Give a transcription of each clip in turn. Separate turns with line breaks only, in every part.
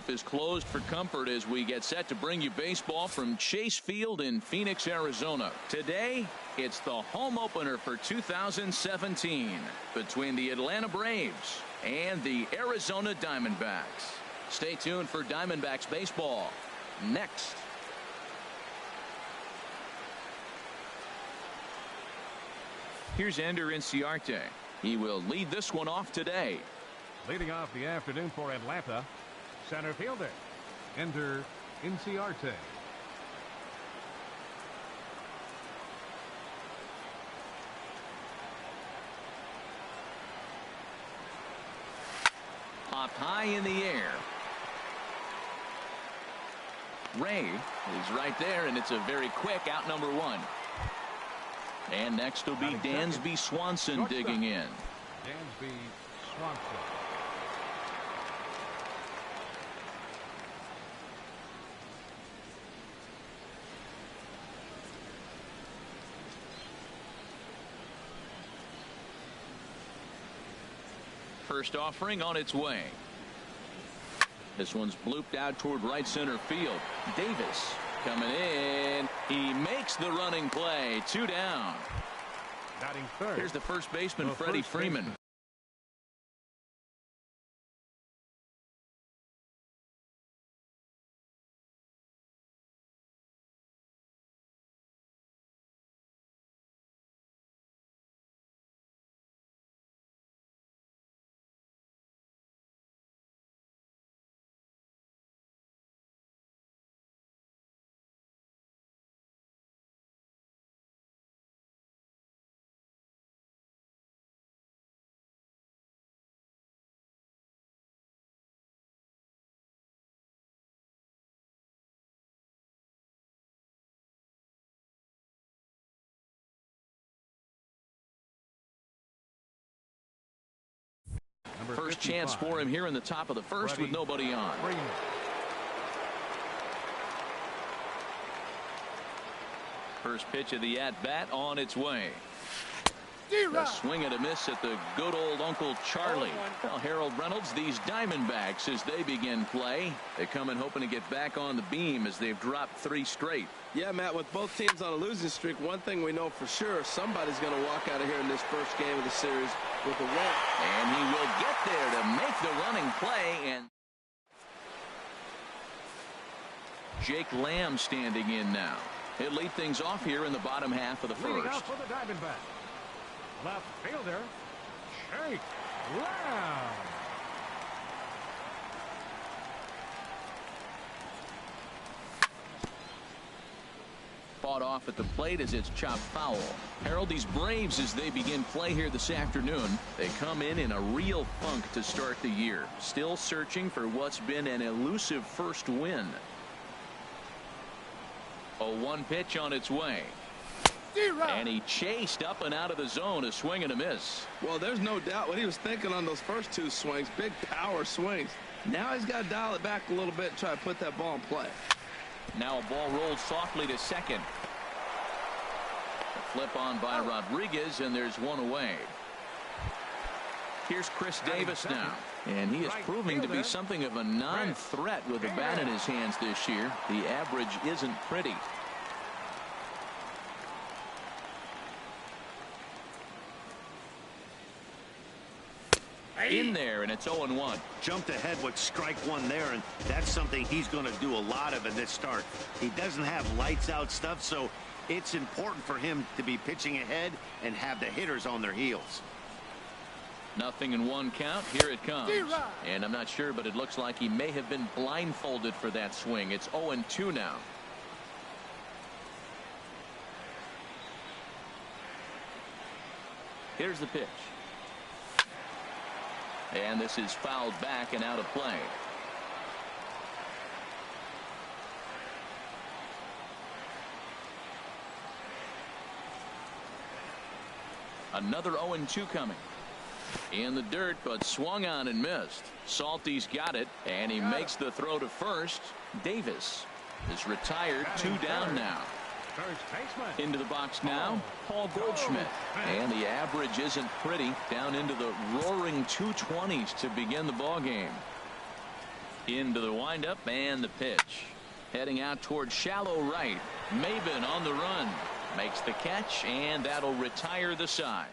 roof is closed for comfort as we get set to bring you baseball from Chase Field in Phoenix, Arizona. Today, it's the home opener for 2017 between the Atlanta Braves and the Arizona Diamondbacks. Stay tuned for Diamondbacks baseball next. Here's Ender Inciarte. He will lead this one off today.
Leading off the afternoon for Atlanta, center fielder Ender Inciarte.
Popped high in the air. Ray is right there, and it's a very quick out number one. And next will be Dansby Swanson digging in.
Dansby Swanson.
First offering on its way. This one's blooped out toward right center field. Davis coming in. He makes the running play. 2 down.
Batting third.
Here's the first baseman, Freddie Freeman. First chance for him here in the top of the first with nobody on. First pitch of the at-bat on its way. A swing and a miss at the good old Uncle Charlie. Well, Harold Reynolds, these Diamondbacks, as they begin play, they come in hoping to get back on the beam as they've dropped 3 straight.
Yeah, Matt, with both teams on a losing streak, one thing we know for sure, somebody's going to walk out of here in this first game of the series with a win.
And he will get there to make the running play. And Jake Lamb standing in now. He'll lead things off here in the bottom half of the first.
Leading out for the Diamondbacks, left fielder Jake Lamb.
Fought off at the plate as it's chopped foul. Harold, these Braves, as they begin play here this afternoon, they come in a real funk to start the year. Still searching for what's been an elusive first win. A 1 pitch on its way. And he chased up and out of the zone, a swing and a miss.
Well, there's no doubt what he was thinking on those first 2 swings. Big power swings. Now he's got to dial it back a little bit and try to put that ball in play.
Now a ball rolled softly to second. A flip on by Rodriguez, and there's one away. Here's Chris Davis now, and he is proving to be something of a non-threat with the bat in his hands this year. The average isn't pretty. In there, and it's 0-1.
Jumped ahead with strike 1 there, and that's something he's going to do a lot of in this start. He doesn't have lights out stuff, so it's important for him to be pitching ahead and have the hitters on their heels.
Nothing in 1 count. Here it comes. And I'm not sure, but it looks like he may have been blindfolded for that swing. It's 0-2 now. Here's the pitch. And this is fouled back and out of play. Another 0-2 coming. In the dirt, but swung on and missed. Salty's got it, and he makes the throw to first. Davis is retired. 2 down now. Into the box now, Paul Goldschmidt. And the average isn't pretty, down into the roaring 220s to begin the ball game. Into the windup and the pitch. Heading out towards shallow right. Maben on the run. Makes the catch, and that'll retire the side.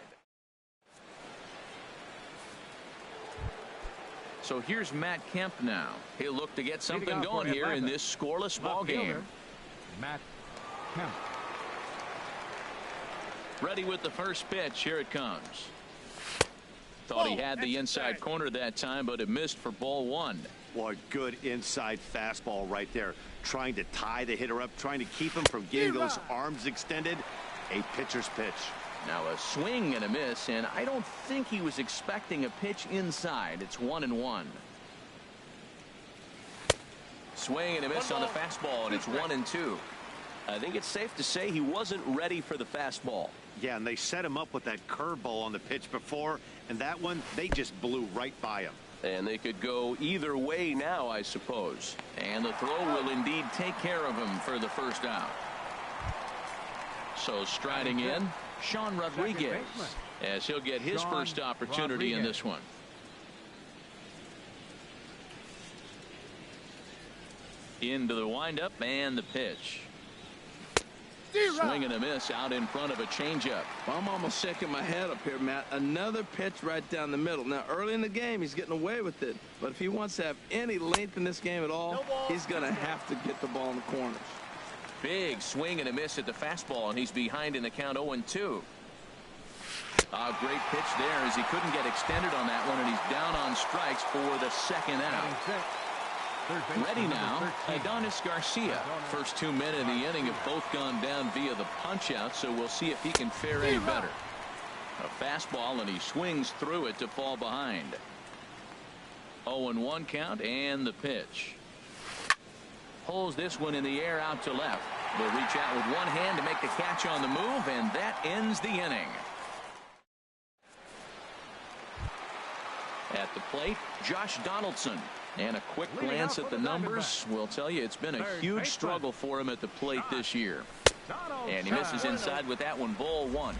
So here's Matt Kemp now. He'll look to get something going here in this scoreless ball game.
Matt Kemp.
Ready with the first pitch. Here it comes. Thought he had the inside corner that time, but it missed for ball one.
Boy, good inside fastball right there. Trying to tie the hitter up, trying to keep him from getting those arms extended. A pitcher's pitch.
Now a swing and a miss, and I don't think he was expecting a pitch inside. It's 1-1. Swing and a miss on the fastball, and it's 1-2.
I think it's safe to say he wasn't ready for the fastball.
Yeah, and they set him up with that curveball on the pitch before, and that one, they just blew right by him.
And they could go either way now, I suppose.
And the throw will indeed take care of him for the first out. So striding in, Sean Rodriguez, as he'll get his first opportunity in this one. Into the windup and the pitch. Swing and a miss out in front of a changeup.
I'm almost shaking my head up here, Matt. Another pitch right down the middle. Now, early in the game, he's getting away with it. But if he wants to have any length in this game at all, he's going to have to get the ball in the corners.
Big swing and a miss at the fastball, and he's behind in the count 0-2. A great pitch there as he couldn't get extended on that one, and he's down on strikes for the second out. Ready now, Adonis Garcia. First 2 men in the inning have both gone down via the punch-out, so we'll see if he can fare any better. A fastball, and he swings through it to fall behind. 0-1 count, and the pitch. Pulls this one in the air out to left. Will reach out with one hand to make the catch on the move, and that ends the inning. At the plate, Josh Donaldson. And a quick glance at the numbers will tell you it's been a huge struggle for him at the plate this year. And he misses inside with that one, ball one.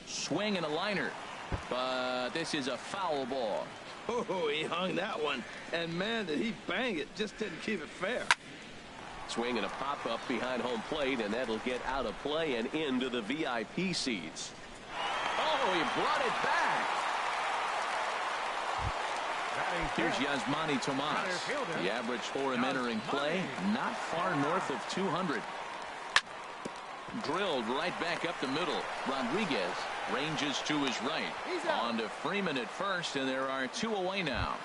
Swing and a liner. But this is a foul ball.
Oh, he hung that one. And, man, did he bang it. Just didn't keep it fair.
Swing and a pop-up behind home plate, and that'll get out of play and into the VIP seats.
Oh, he brought it back. Here's Yasmani Tomas. The average for him entering play, not far north of 200. Drilled right back up the middle. Rodriguez ranges to his right. On to Freeman at first, and there are 2 away now.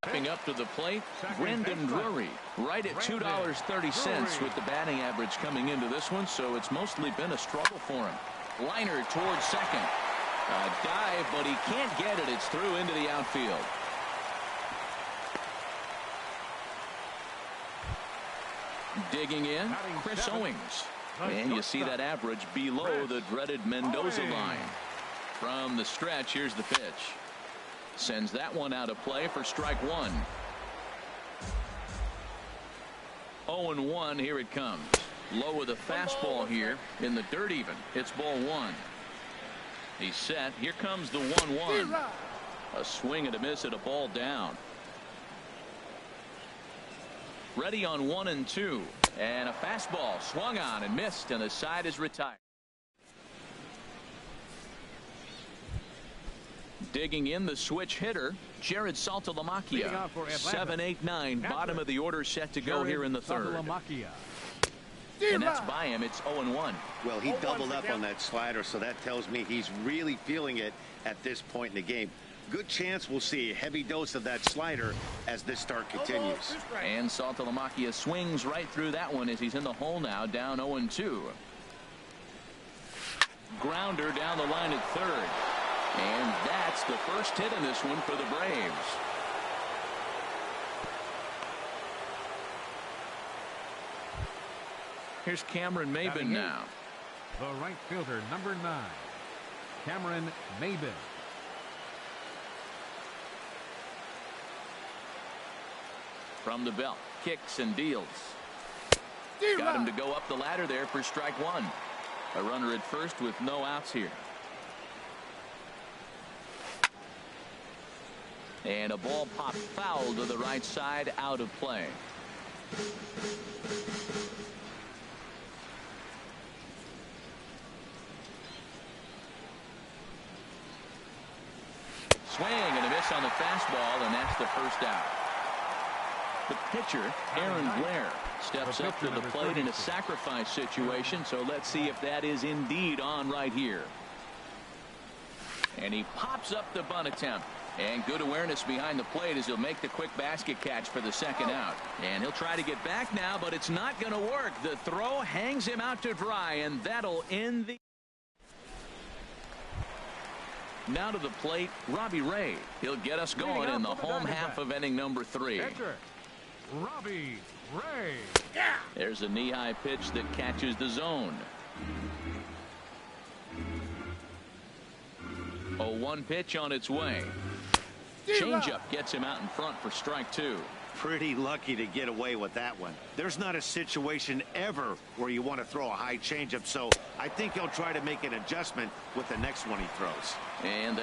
Stepping up to the plate, Brendan Drury, right at $2.30 with the batting average coming into this one, so it's mostly been a struggle for him. Liner towards second. A dive, but he can't get it. It's through into the outfield. Digging in, Chris Owings. And you see that average below the dreaded Mendoza line. From the stretch, here's the pitch. Sends that one out of play for strike one. 0-1, here it comes. Low with a fastball here in the dirt even. It's ball one. He's set. Here comes the 1-1. A swing and a miss at a ball down. Ready on 1-2. And a fastball swung on and missed, and the side is retired. Digging in, the switch hitter, Jared Saltalamacchia. 7-8-9, bottom of the order set to go here in the third. And that's by him. It's 0-1.
Well, he doubled up on that slider, so that tells me he's really feeling it at this point in the game. Good chance we'll see a heavy dose of that slider as this start continues.
And Saltalamacchia swings right through that one as he's in the hole now, down 0-2. Grounder down the line at third. And that's the first hit in this one for the Braves. Here's Cameron Maben now.
The right fielder, number 9, Cameron Maben.
From the belt, kicks and deals. Got him to go up the ladder there for strike one. A runner at first with no outs here. And a ball popped foul to the right side, out of play. Swing and a miss on the fastball, and that's the first out. The pitcher, Aaron Blair, steps up to the plate in a sacrifice situation, so let's see if that is indeed on right here. And he pops up the bunt attempt. And good awareness behind the plate as he'll make the quick basket catch for the second out. And he'll try to get back now, but it's not going to work. The throw hangs him out to dry, and that'll end the... Now to the plate, Robbie Ray. He'll get us going in the home half of inning number 3.
Robbie Ray.
There's a knee-high pitch that catches the zone. 0-1 pitch on its way. Changeup gets him out in front for strike 2.
Pretty lucky to get away with that one. There's not a situation ever where you want to throw a high changeup, so I think he'll try to make an adjustment with the next one he throws.
And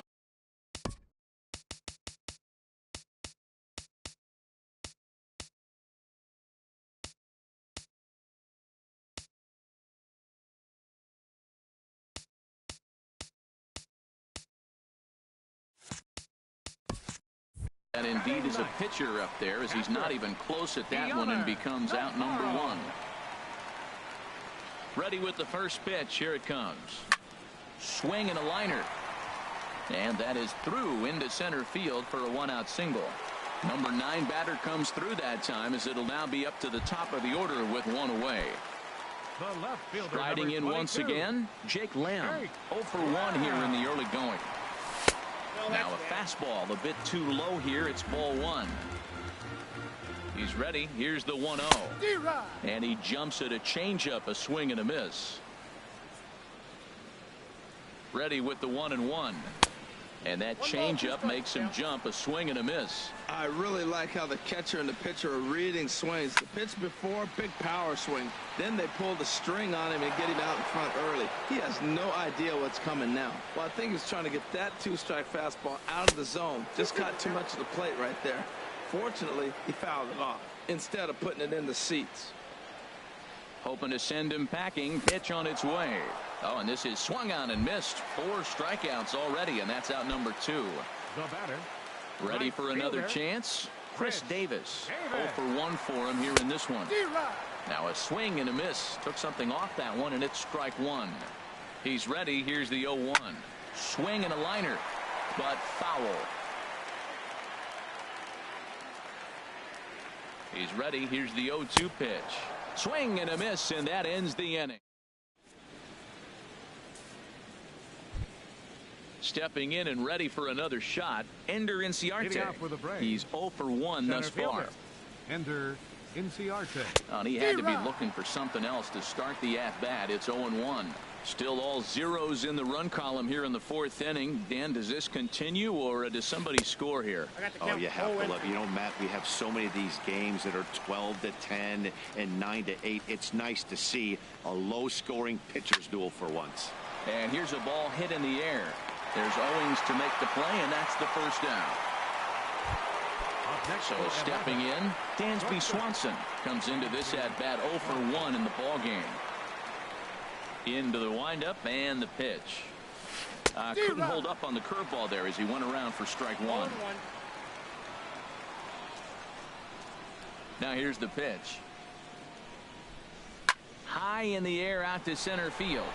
that indeed is a pitcher up there, as he's not even close at that one and becomes out number 1. Ready with the first pitch. Here it comes. Swing and a liner. And that is through into center field for a 1-out single. Number 9 batter comes through that time, as it'll now be up to the top of the order with 1 away.
The left fielder,
Striding in once again, Jake Lamb. 0 for 1 here in the early going. Now a fastball a bit too low here. It's ball 1. He's ready. Here's the 1-0. And he jumps at a changeup, a swing and a miss. Ready with the 1-1. And that changeup makes him jump, a swing and a miss.
I really like how the catcher and the pitcher are reading swings. The pitch before, big power swing. Then they pull the string on him and get him out in front early. He has no idea what's coming now. Well, I think he's trying to get that 2-strike fastball out of the zone. Just caught too much of the plate right there. Fortunately, he fouled it off instead of putting it in the seats.
Hoping to send him packing. Pitch on its way. Oh, and this is swung on and missed. 4 strikeouts already, and that's out number 2.
The batter.
Ready for another chance. Chris Davis. 0 for 1 for him here in this one. Now a swing and a miss. Took something off that one, and it's strike 1. He's ready. Here's the 0-1. Swing and a liner, but foul. He's ready. Here's the 0-2 pitch. Swing and a miss, and that ends the inning. Stepping in and ready for another shot, Ender Inciarte. He's 0 for 1 thus far.
Ender Inciarte.
And he had to be looking for something else to start the at-bat. It's 0-1. Still all zeros in the run column here in the 4th inning. Dan, does this continue, or does somebody score here?
Oh, you have to love. You know, Matt, we have so many of these games that are 12-10 and 9-8. It's nice to see a low-scoring pitcher's duel for once.
And here's a ball hit in the air. There's Owings to make the play, and that's the first down. So stepping in, Dansby Swanson comes into this at-bat 0 for 1 in the ballgame. Into the windup and the pitch. Couldn't hold up on the curveball there as he went around for strike 1. Now here's the pitch. High in the air out to center field.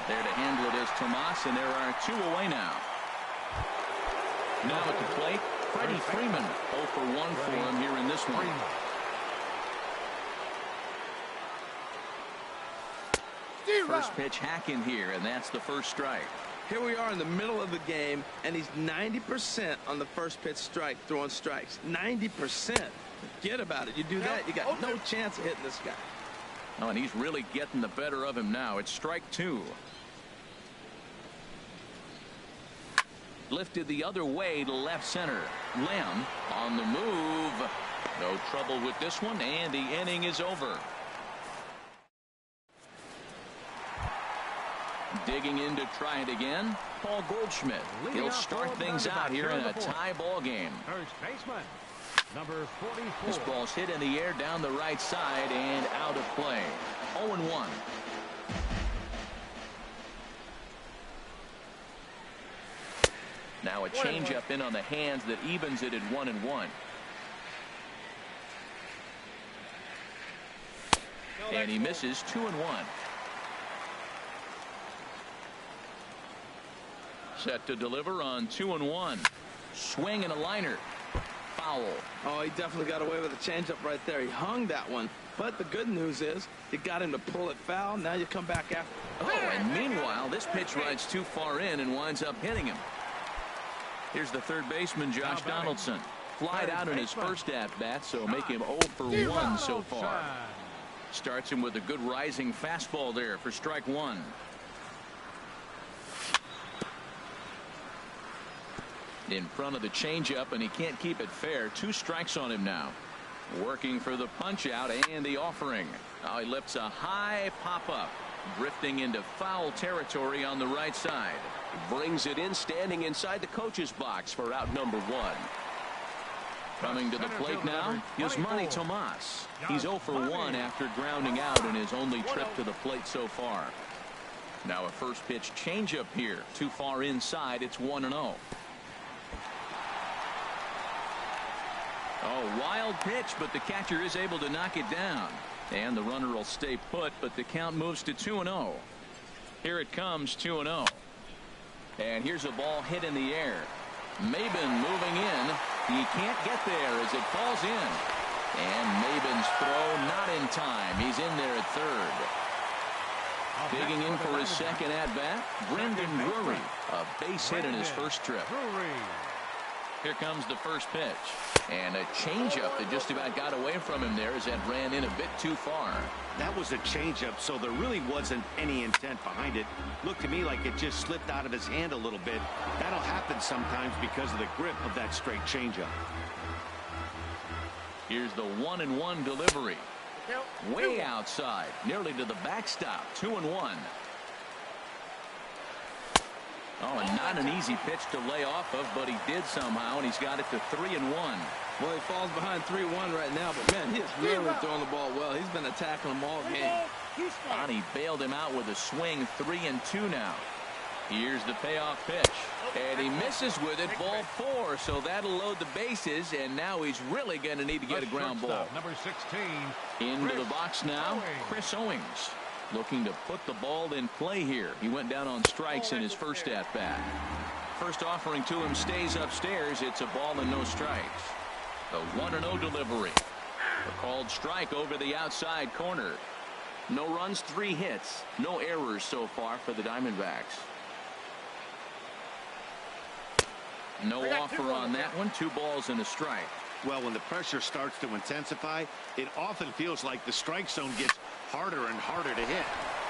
There to handle it is Tomas, and there are 2 away now. Now at the plate, Freddie Freeman. 0 for 1 for him here in this one. First pitch hack in here, and that's the first strike.
Here we are in the middle of the game, and he's 90% on the first pitch strike, throwing strikes. 90%. Forget about it. You do that, you got no chance of hitting this guy.
Oh, and he's really getting the better of him now. It's strike 2. lifted the other way to left center. Lamb on the move. No trouble with this one, and the inning is over. Digging in to try it again, Paul Goldschmidt. He'll start things out here in a tie ball game.
First baseman, number 44.
This ball's hit in the air down the right side and out of play. 0-1. Now a changeup in on the hands that evens it at 1-1. And he misses 2-1. Set to deliver on 2-1. Swing and a liner. Foul.
Oh, he definitely got away with a changeup right there. He hung that one. But the good news is you got him to pull it foul. Now you come back after.
Oh, and meanwhile, this pitch rides too far in and winds up hitting him. Here's the third baseman, Josh Donaldson. Flied out in his first at-bat, so make him 0 for 1 so far. Starts him with a good rising fastball there for strike one. In front of the changeup, and he can't keep it fair. 2 strikes on him now. Working for the punch out and the offering. Now he lifts a high pop-up. Drifting into foul territory on the right side.
Brings it in, standing inside the coach's box for out number 1.
Coming to the plate now, Yasmani Tomas. He's 0 for 1 after grounding out in his only trip to the plate so far. Now a first pitch changeup here. Too far inside. It's 1-0. Oh, wild pitch, but the catcher is able to knock it down. And the runner will stay put, but the count moves to 2-0. Here it comes, 2-0. And here's a ball hit in the air. Maben moving in. He can't get there as it falls in. And Maben's throw not in time. He's in there at third. Digging in for his second at-bat, Brendan Drury. A base hit in his first trip. Here comes the first pitch. And a changeup that just about got away from him there as that ran in a bit too far.
That was a changeup, so there really wasn't any intent behind it. Looked to me like it just slipped out of his hand a little bit. That'll happen sometimes because of the grip of that straight changeup.
Here's the 1-1 delivery. Way outside, nearly to the backstop. 2-1. Oh, and not an easy pitch to lay off of, but he did somehow, and he's got it to 3-1.
Well, he falls behind 3-1 right now, but man, he is really throwing the ball well. He's been attacking them all game.
Bonnie bailed him out with a swing. 3-2 now. Here's the payoff pitch, and he misses with it. Ball 4, so that'll load the bases, and now he's really going to need to get a ground ball.
Number 16.
Into the box now, Chris Owings. Looking to put the ball in play here. He went down on strikes in his first at-bat. First offering to him stays upstairs. It's a ball and no strikes. The 1-0 delivery. A called strike over the outside corner. No runs, 3 hits. No errors so far for the Diamondbacks. No offer on that one. 2 balls and a strike.
Well, when the pressure starts to intensify, it often feels like the strike zone gets harder and harder to hit.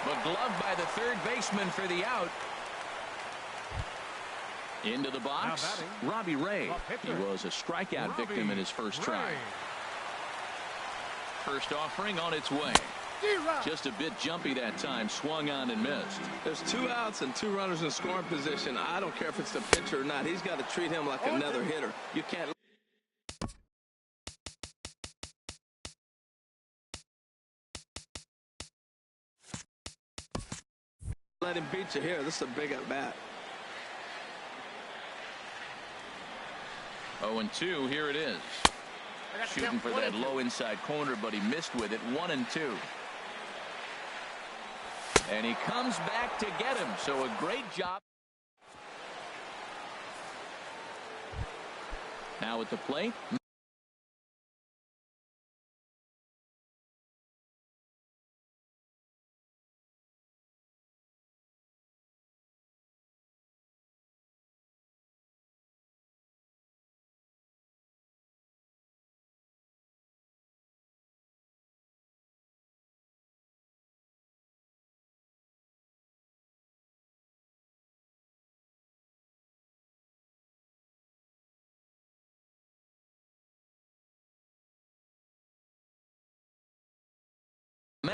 But gloved by the third baseman for the out. Into the box, Robbie Ray. He was a strikeout victim in his first try. First offering on its way. Just a bit jumpy that time. Swung on and missed.
There's 2 outs and 2 runners in scoring position. I don't care if it's the pitcher or not. He's got to treat him like another hitter. You can't let him beat you here. This is a big at bat.
0-2. Here it is. Shooting for that low inside corner, but he missed with it. 1-2. And he comes back to get him. So a great job. Now at the plate.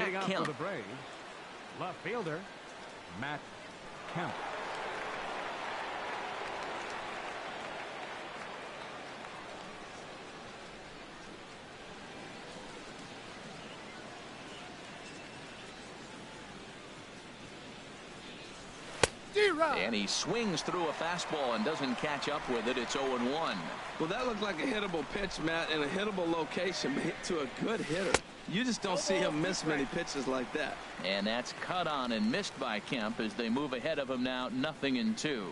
Leading off
Kemp.
for the Braves, left fielder, Matt Kemp.
And he swings through a fastball and doesn't catch up with it. It's 0-1.
Well, that looked like a hittable pitch, Matt, in a hittable location to a good hitter. You just don't see him miss many pitches like that.
And that's cut on and missed by Kemp as they move ahead of him now, 0-2.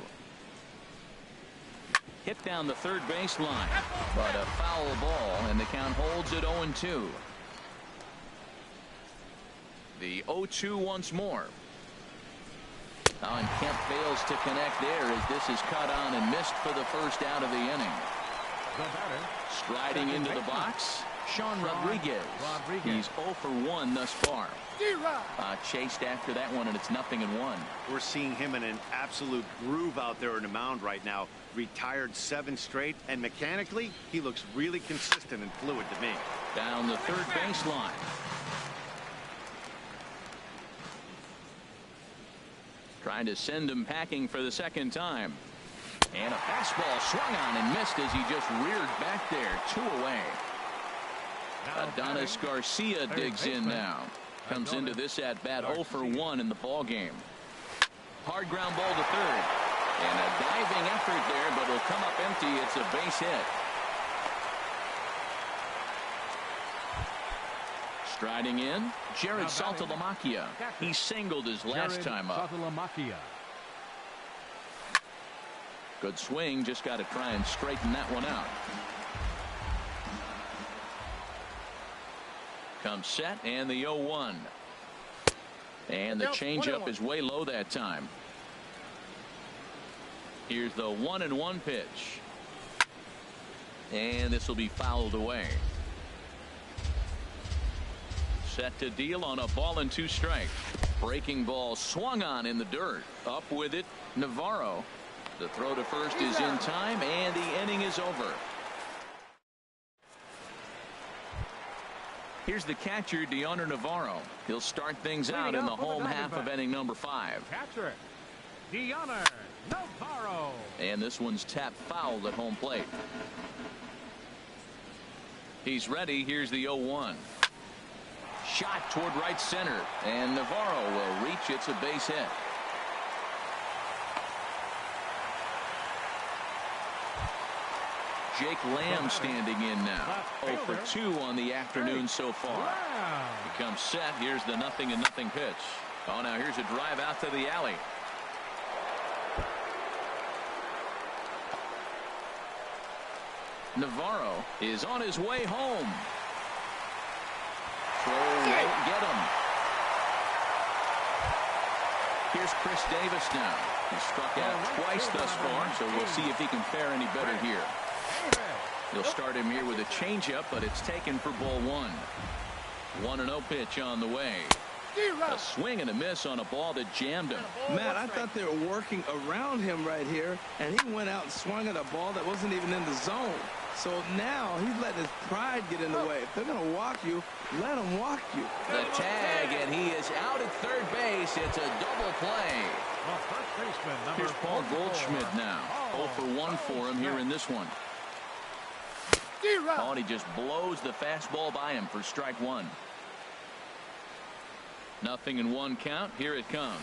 Hit down the third baseline, but a foul ball, and the count holds at 0-2. The 0-2 once more. Oh, and Kemp fails to connect there as this is cut on and missed for the first out of the inning. Striding into the box, Sean Rodriguez. He's 0 for 1 thus far. Chased after that one, and it's 0-1.
We're seeing him in an absolute groove out there in the mound right now. Retired 7 straight, and mechanically, he looks really consistent and fluid to me.
Down the third baseline. Trying to send him packing for the second time. And a fastball swung on and missed as he just reared back there. 2 away. Adonis Garcia digs in now. Comes into this at bat 0 for 1 in the ball game. Hard ground ball to third. And a diving effort there, but it'll come up empty. It's a base hit. Striding in, Jared Saltalamacchia. He singled his last time up. Good swing, just got to try and straighten that one out. Comes set, and the 0-1. And the changeup is way low that time. Here's the 1-1 pitch. And this will be fouled away. Set to deal on a ball and 2 strikes. Breaking ball swung on in the dirt. Up with it, Navarro. The throw to first is in time, and the inning is over. Here's the catcher, Deoner Navarro. He'll start things out in the home half of inning number 5.
Catcher, Deoner Navarro.
And this one's tapped foul at home plate. He's ready. Here's the 0-1. Shot toward right center, and Navarro will reach. It's a base hit. Jake Lamb standing in now. 0 for 2 on the afternoon so far. He comes set. Here's the 0-0 pitch. Oh, now here's a drive out to the alley. Navarro is on his way home. Won't get him. Here's Chris Davis now. He struck out twice thus far, so we'll see if he can fare any better here. He'll start him here with a changeup, but it's taken for ball 1. 1-0 pitch on the way. A swing and a miss on a ball that jammed him.
Matt, I thought they were working around him right here, and he went out and swung at a ball that wasn't even in the zone. So now he's letting his pride get in the way. If they're going to walk you, let them walk you.
The tag, and he is out at third base. It's a double play. Here's Paul Goldschmidt now. 0 for 1 for him here in this one. Oh, and he just blows the fastball by him for strike 1. 0-1 count. Here it comes.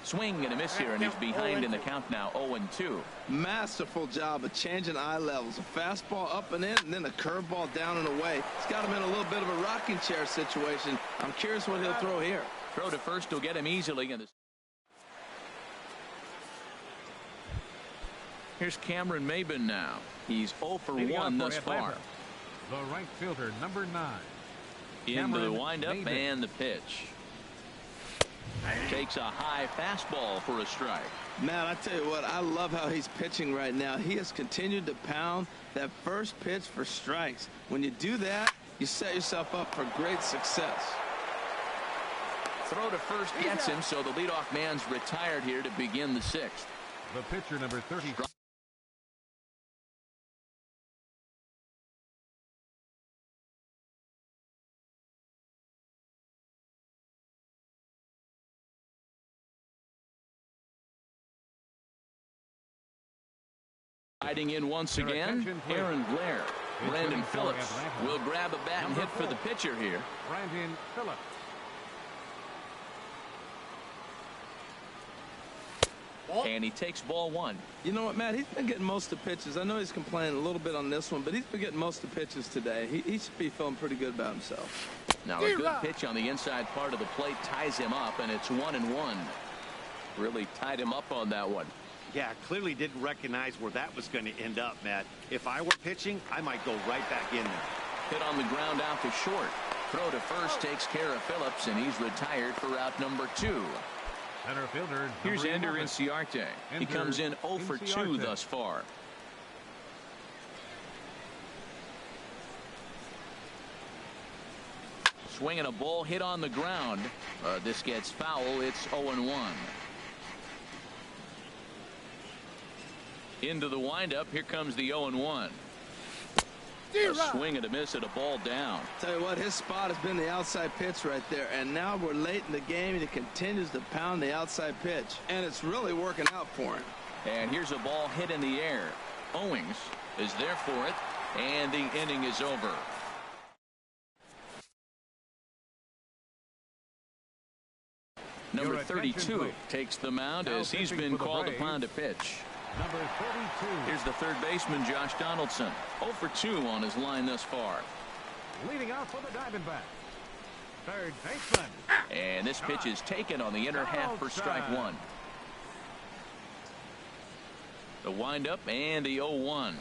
Swing and a miss here, and he's behind in the count now. 0-2.
Masterful job of changing eye levels. A fastball up and in, and then a curveball down and away. It's got him in a little bit of a rocking chair situation. I'm curious what he'll throw here.
Throw to first will get him easily. Here's Cameron Maben now. He's 0 for 1 thus far.
The right fielder, number 9.
Into the windup and the pitch. Takes a high fastball for a strike.
Man, I tell you what, I love how he's pitching right now. He has continued to pound that first pitch for strikes. When you do that, you set yourself up for great success.
Throw to first gets him, so the leadoff man's retired here to begin the 6th.
The pitcher, number 30.
Riding in once again, Aaron Blair. Brandon Phillips will grab a bat and hit for the pitcher here.
Brandon Phillips.
And he takes ball one.
You know what, Matt? He's been getting most of the pitches. I know he's complaining a little bit on this one, but he's been getting most of the pitches today. He should be feeling pretty good about himself.
Now a good pitch on the inside part of the plate ties him up, and it's 1-1. Really tied him up on that one.
Yeah, clearly didn't recognize where that was going to end up, Matt. If I were pitching, I might go right back in there.
Hit on the ground out to short. Throw to first takes care of Phillips, and he's retired for out number 2.
Center fielder.
Here's Ender Inciarte. He comes in 0 for 2 thus far. Swinging a ball hit on the ground. This gets foul. It's 0-1. Into the windup. Here comes the 0-1. A swing and a miss at a ball down.
Tell you what, his spot has been the outside pitch right there, and now we're late in the game and he continues to pound the outside pitch, and it's really working out for him.
And here's a ball hit in the air. Owings is there for it, and the inning is over. Number 32 takes the mound as he's been called upon to pitch.
Number 32.
Here's the third baseman, Josh Donaldson. 0 for 2 on his line thus far.
Leading off for the Diamondbacks. Third baseman.
And this pitch is taken on the inner half for strike 1. The windup and the 0-1.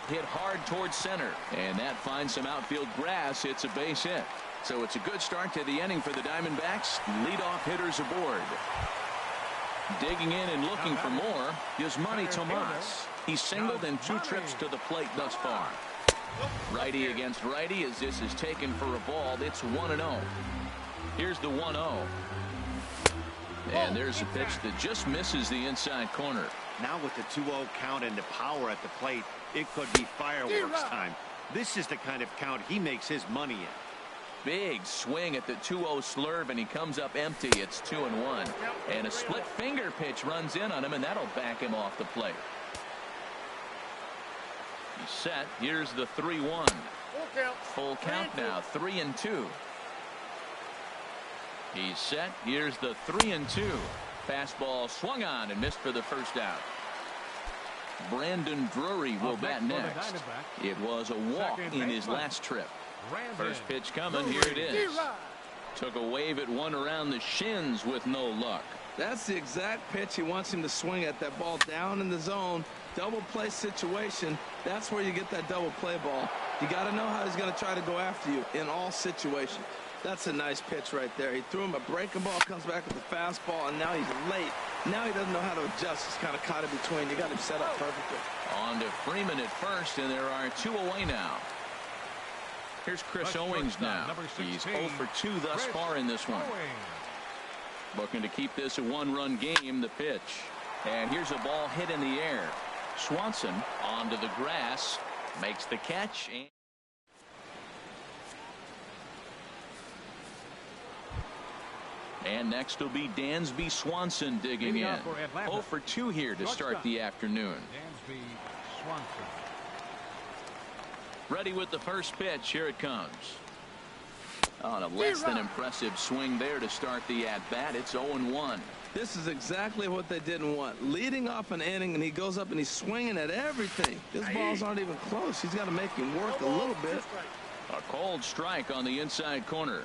Hit hard towards center, and that finds some outfield grass. It's a base hit. So it's a good start to the inning for the Diamondbacks. Leadoff hitters aboard. Digging in and looking for more is Manny Tomas. He's singled in 2 trips to the plate thus far. Righty against righty as this is taken for a ball. It's 1-0. Here's the 1-0. And there's a pitch that just misses the inside corner.
Now with the 2-0 count and the power at the plate, it could be fireworks time. This is the kind of count he makes his money in.
Big swing at the 2-0 slurve, and he comes up empty. It's 2-1. And a split finger pitch runs in on him, and that'll back him off the plate. He's set. Here's the 3-1. Full count now. 3-2. He's set. Here's the 3-2. Fastball swung on and missed for the first out. Brandon Drury will bat next. It was a walk in his last trip. First pitch coming. Here it is. Took a wave at one around the shins with no luck.
That's the exact pitch he wants him to swing at. That ball down in the zone. Double play situation. That's where you get that double play ball. You got to know how he's going to try to go after you in all situations. That's a nice pitch right there. He threw him a breaking ball, comes back with the fastball, and now he's late. Now he doesn't know how to adjust. He's kind of caught in between. You got him set up perfectly.
On to Freeman at first, and there are 2 away now. Here's Chris Owings now. He's 0 for 2 thus far in this one. Looking to keep this a 1-run game. The pitch. And here's a ball hit in the air. Swanson onto the grass. Makes the catch. And next will be Dansby Swanson digging in. 0 for 2 here to start the afternoon.
Dansby Swanson.
Ready with the first pitch. Here it comes. On a less than impressive swing there to start the at-bat. It's 0-1.
This is exactly what they didn't want. Leading off an inning, and he goes up and he's swinging at everything. His balls aren't even close. He's got to make him work a little bit.
A cold strike on the inside corner.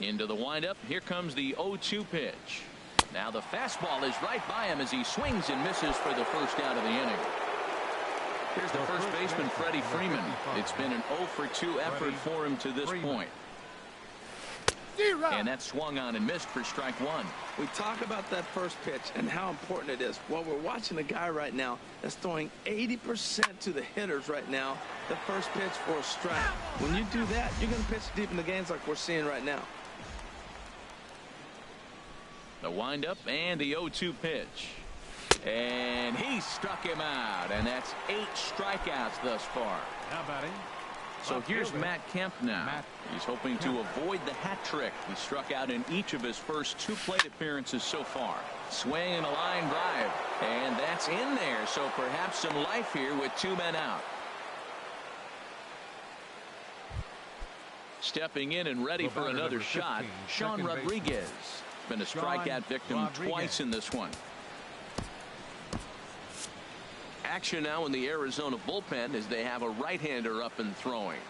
Into the windup. Here comes the 0-2 pitch. Now the fastball is right by him as he swings and misses for the first out of the inning. Here's the first baseman, Freddie Freeman. It's been an 0 for 2 effort for him to this point. And that swung on and missed for strike 1.
We talk about that first pitch and how important it is. Well, we're watching a guy right now that's throwing 80% to the hitters right now. The first pitch for a strike. When you do that, you're going to pitch deep in the games like we're seeing right now.
The windup and the 0-2 pitch. And he struck him out, and that's 8 strikeouts thus far.
Now batting,
So here's Matt Kemp now. He's hoping to avoid the hat trick. He struck out in each of his first 2 plate appearances so far. Swing and a line drive. And that's in there. So perhaps some life here with 2 men out. Stepping in and ready for another shot, Sean Rodriguez. Been a strikeout victim twice in this one. Action now in the Arizona bullpen as they have a right-hander up and throwing.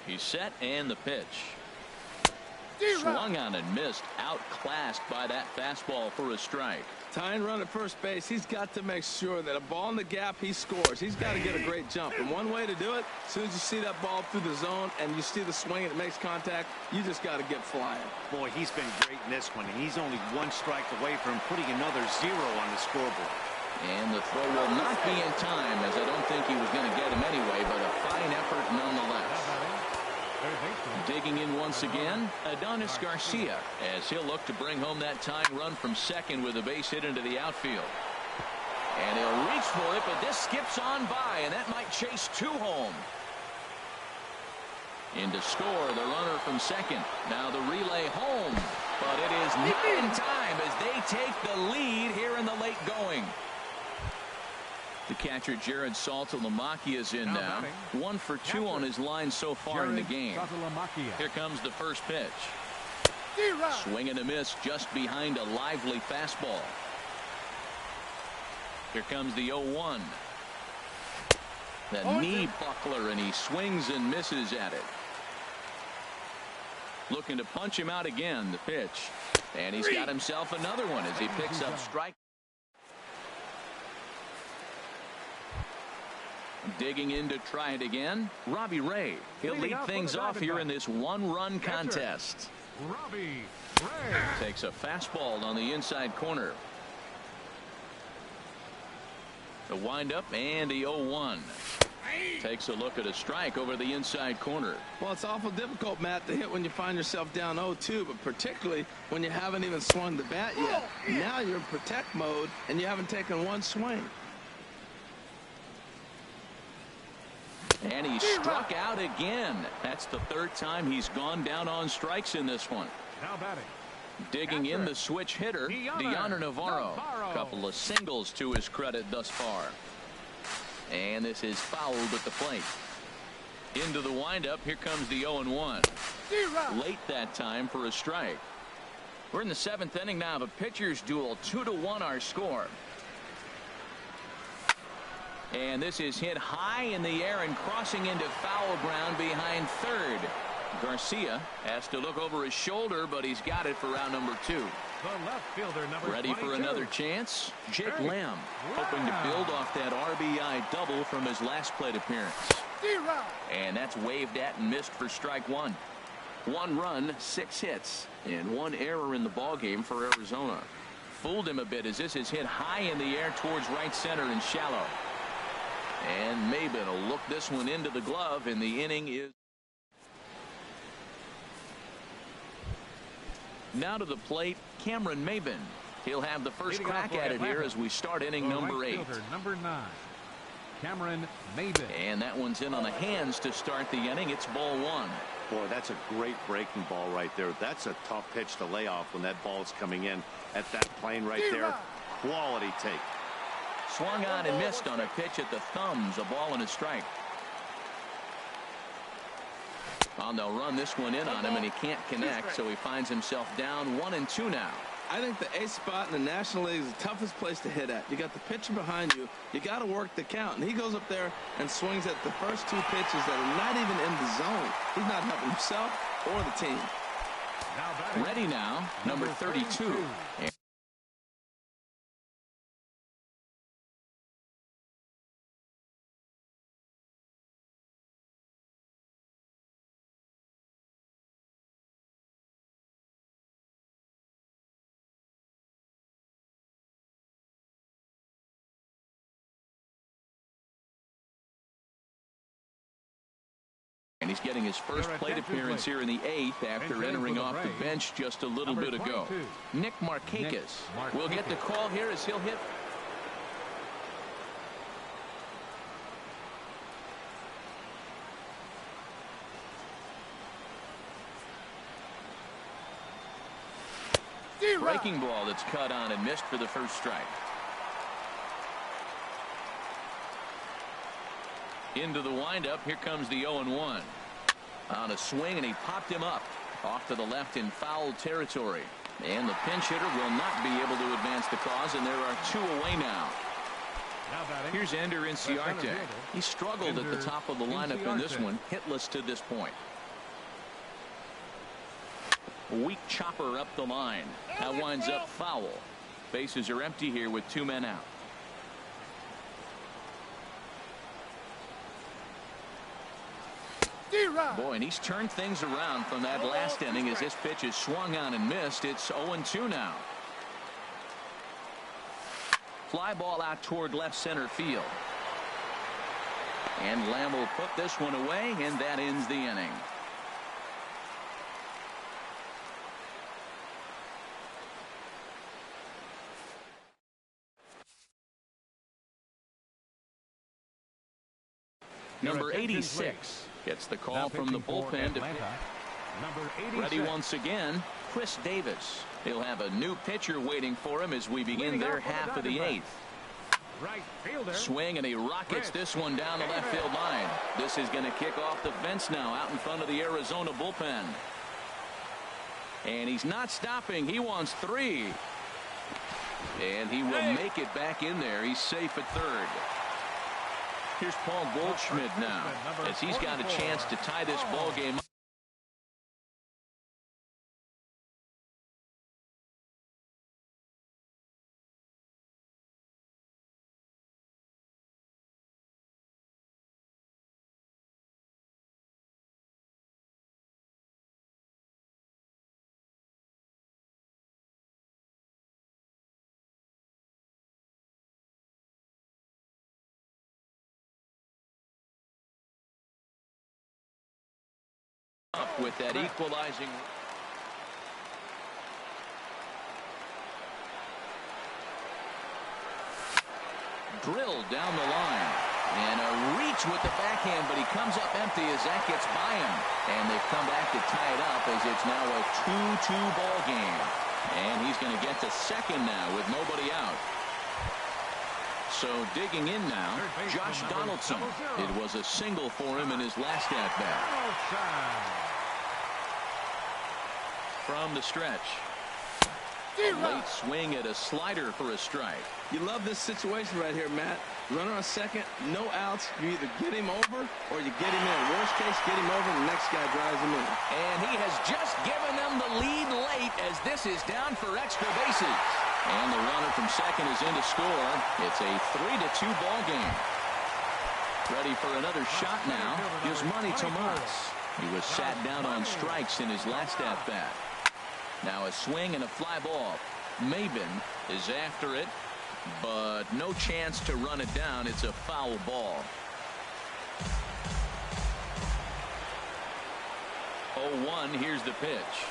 He's set and the pitch. Swung on and missed. Outclassed by that fastball for a strike.
Tying run at first base. He's got to make sure that a ball in the gap he scores. He's got to get a great jump. And one way to do it, as soon as you see that ball through the zone and you see the swing and it makes contact, you just got to get flying.
Boy, he's been great in this one, and he's only 1 strike away from putting another 0 on the scoreboard.
And the throw will not be in time, as I don't think he was going to get him anyway, but a fine effort nonetheless. Digging in once again, Adonis Garcia, as he'll look to bring home that tying run from second with a base hit into the outfield. And he'll reach for it, but this skips on by, and that might chase 2 home. In to score the runner from second. Now the relay home, but it is not in time as they take the lead here in the late going. The catcher Jared Saltalamacchia is in now. 1 for 2 on his line so far in the game. Here comes the first pitch. Swing and a miss just behind a lively fastball. Here comes the 0-1. The knee buckler, and he swings and misses at it. Looking to punch him out again. The pitch. And he's got himself another one as he picks up strike. Digging in to try it again, Robbie Ray. He'll lead things off here in this 1-run contest.
Robbie Ray
takes a fastball on the inside corner. The windup and the 0-1. Takes a look at a strike over the inside corner.
Well, it's awful difficult, Matt, to hit when you find yourself down 0-2, but particularly when you haven't even swung the bat yet. Now you're in protect mode and you haven't taken 1 swing.
And he struck out again. That's the 3rd time he's gone down on strikes in this one.
now batting.
Digging in the switch hitter, Deoner Navarro. Couple of singles to his credit thus far. And this is fouled at the plate. Into the windup. Here comes the 0-1. Late that time for a strike. We're in the 7th inning now of a pitcher's duel. 2-1 our score. And this is hit high in the air and crossing into foul ground behind third. Garcia has to look over his shoulder, but he's got it for round number 2.
The left fielder, number
Ready
22.
for another chance. Jake Lamb hoping to build off that RBI double from his last plate appearance. And that's waved at and missed for strike 1. 1 run, 6 hits, and 1 error in the ballgame for Arizona. Fooled him a bit as this is hit high in the air towards right center and shallow. And Maben will look this one into the glove, and the inning is now to the plate. Cameron Maben. He'll have the first crack at it here as we start inning number 8.
Number 9, Cameron Maben.
And that one's in on the hands to start the inning. It's ball 1.
Boy, that's a great breaking ball right there. That's a tough pitch to lay off when that ball is coming in at that plane right there. Quality take.
Swung on and missed on a pitch at the thumbs. A ball and a strike. And they'll run this one in on him, and he can't connect, so he finds himself down 1-2 now.
I think the A spot in the National League is the toughest place to hit at. You got the pitcher behind you. You got to work the count. And he goes up there and swings at the first 2 pitches that are not even in the zone. He's not helping himself or the team.
Ready now, number 32. And he's getting his first plate appearance here in the 8th after entering off the bench just a little bit ago. Nick Markakis will get the call here as he'll hit. Breaking ball that's cut on and missed for the first strike. Into the windup. Here comes the 0-1. On a swing, and he popped him up off to the left in foul territory. And the pinch hitter will not be able to advance the cause, and there are 2 away now. Here's Ender Inciarte. He struggled at the top of the lineup in this one, hitless to this point. Weak chopper up the line. That winds up foul. Bases are empty here with 2 men out. Boy, and he's turned things around from that last inning as this pitch is swung on and missed. It's 0-2 now. Fly ball out toward left center field. And Lamb will put this one away, and that ends the inning. Number 86 gets the call from the bullpen. Ready once again, Chris Davis. He'll have a new pitcher waiting for him as we begin their half of the 8th. Swing, and he rockets this one down the left field line. This is going to kick off the fence now out in front of the Arizona bullpen. And he's not stopping. He wants 3. And he will make it back in there. He's safe at third. Here's Paul Goldschmidt now as he's got a chance to tie this ball game up. With that equalizing. Drilled down the line. And a reach with the backhand, but he comes up empty as that gets by him. And they've come back to tie it up as it's now a 2-2 ball game. And he's going to get to second now with nobody out. So digging in now, Josh Donaldson. It was a single for him in his last at-bat. From the stretch. A late swing at a slider for a strike.
You love this situation right here, Matt. Runner on second, no outs. You either get him over or you get him in. Worst case, get him over, the next guy drives him in.
And he has just given them the lead late as this is down for extra bases. And the runner from second is in to score. It's a 3-2 ball game. Ready for another shot now is Manny Tomas. He was sat down on strikes in his last at-bat. Now a swing and a fly ball. Maben is after it, but no chance to run it down. It's a foul ball. 0-1. Here's the pitch.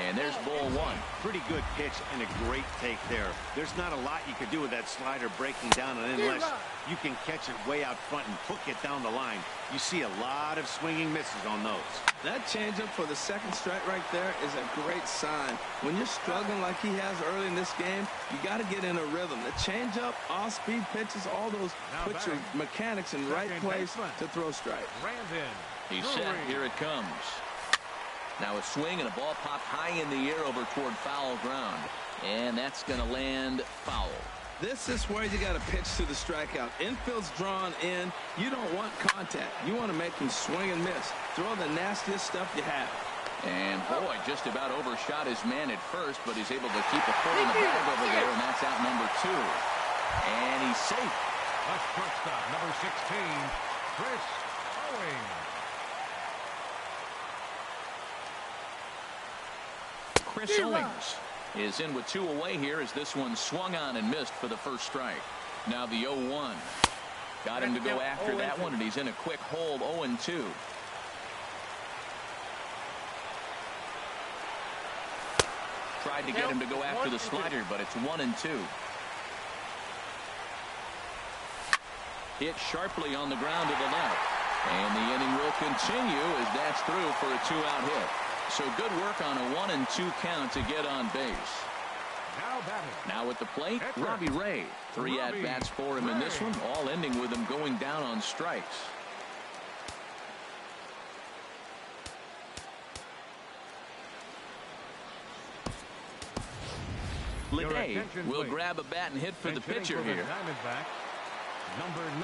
And there's ball 1.
Pretty good pitch and a great take there. There's not a lot you could do with that slider breaking down, and unless you can catch it way out front and hook it down the line, you see a lot of swinging misses on those.
That changeup for the second strike right there is a great sign. When you're struggling like he has early in this game, you got to get in a rhythm. The changeup, off-speed pitches, all those put your mechanics in the right place to throw strikes.
He's set. Here it comes. Now a swing and a ball popped high in the air over toward foul ground. And that's going to land foul.
This is where you got to pitch to the strikeout. Infield's drawn in. You don't want contact. You want to make him swing and miss. Throw the nastiest stuff you have.
And boy, just about overshot his man at first, but he's able to keep a foot in the bag over there, and that's out number 2. And he's safe.
A shortstop, number 16, Chris Owings.
Chris Owings is in with 2 away here as this one swung on and missed for the first strike. Now the 0-1. Got him to go after that one, and he's in a quick hold. 0-2. Tried to get him to go after the slider, but it's 1-2. Hit sharply on the ground to the left. And the inning will continue as that's through for a 2-out hit. So good work on a 1-2 count to get on base.
Now batting.
Now at the plate,
Pitcher.
Robbie Ray. 3 at-bats for him in this one, all ending with him going down on strikes. Leday will grab a bat and hit for the pitcher here.
Diamondback, number 9.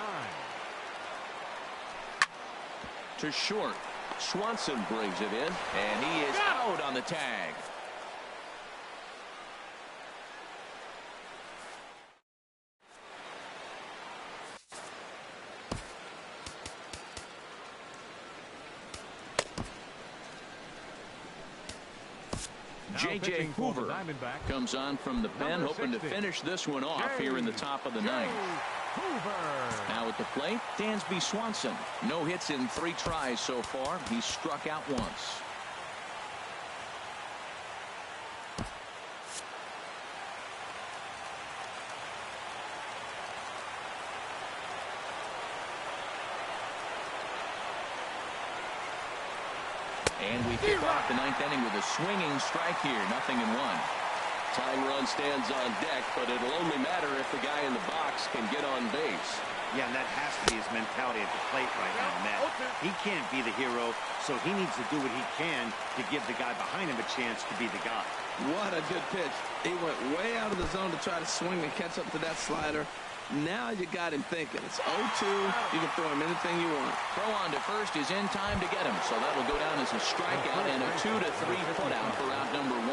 To short. Swanson brings it in, and he is out on the tag. J.J. Hoover comes on from the pen, hoping to finish this one off here in the top of the ninth. Now at the plate, Dansby Swanson. No hits in 3 tries so far. He's struck out once. And we kick off the 9th inning with a swinging strike here. 0-1. Tying run stands on deck, but it'll only matter if the guy in the box can get on base.
Yeah, and that has to be his mentality at the plate right now, Matt. He can't be the hero, so he needs to do what he can to give the guy behind him a chance to be the guy.
What a good pitch. He went way out of the zone to try to swing and catch up to that slider. Now you got him thinking. It's 0-2. You can throw him anything you want.
Throw on to first is in time to get him. So that will go down as a strikeout and a 2 to 3 put out for out number 1.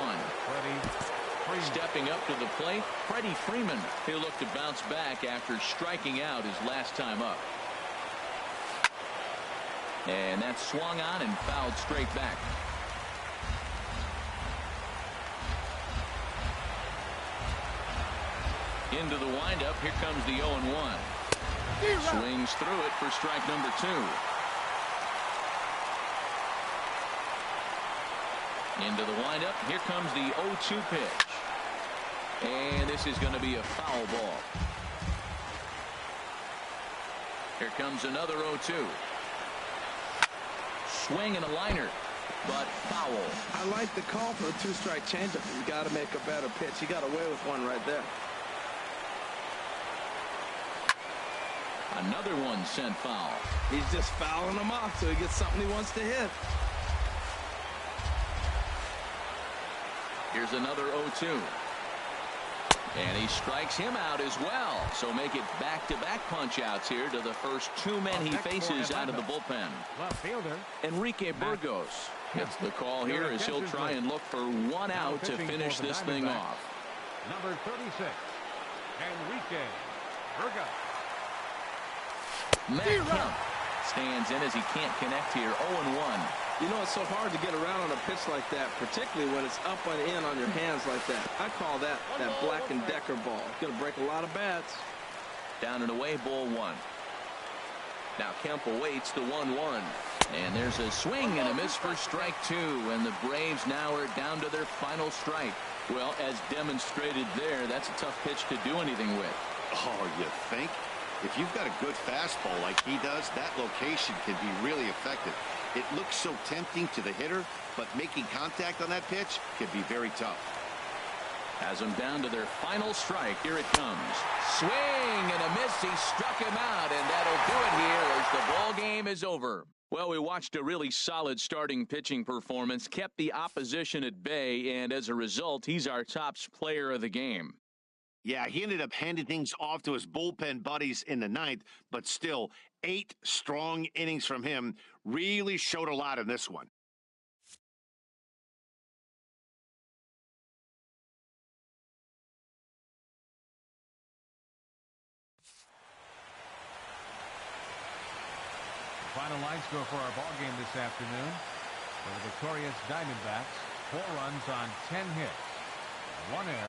Stepping up to the plate, Freddie Freeman. He'll look to bounce back after striking out his last time up. And that's swung on and fouled straight back. Into the windup. Here comes the 0-1. Swings through it for strike number 2. Into the windup. Here comes the 0-2 pitch. And this is going to be a foul ball. Here comes another 0-2. Swing and a liner, but foul.
I like the call for the 2-strike changeup. You got to make a better pitch. He got away with one right there.
Another one sent foul.
He's just fouling them off so he gets something he wants to hit.
Here's another 0-2. And he strikes him out as well. So make it back-to-back punch-outs here to the first 2 men he faces out of the bullpen.
Left fielder
Enrique Burgos gets the call here as he'll try and look for 1 out to finish this thing off.
Number 36, Enrique Burgos.
Matt Kemp stands in as he can't connect here. 0-1.
You know, it's so hard to get around on a pitch like that, particularly when it's up and in on your hands like that. I call that Black & Decker ball. It's going to break a lot of bats.
Down and away, ball 1. Now Kemp awaits the 1-1. And there's a swing and a miss for strike 2. And the Braves now are down to their final strike. Well, as demonstrated there, that's a tough pitch to do anything with.
Oh, you think? If you've got a good fastball like he does, that location can be really effective. It looks so tempting to the hitter, but making contact on that pitch can be very tough.
Has them down to their final strike. Here it comes. Swing and a miss. He struck him out, and that'll do it here as the ball game is over. Well, we watched a really solid starting pitching performance, kept the opposition at bay, and as a result, he's our top player of the game.
Yeah, he ended up handing things off to his bullpen buddies in the 9th, but still, 8 strong innings from him really showed a lot in this one.
The final line score for our ball game this afternoon. For the victorious Diamondbacks, 4 runs on 10 hits. 1 error.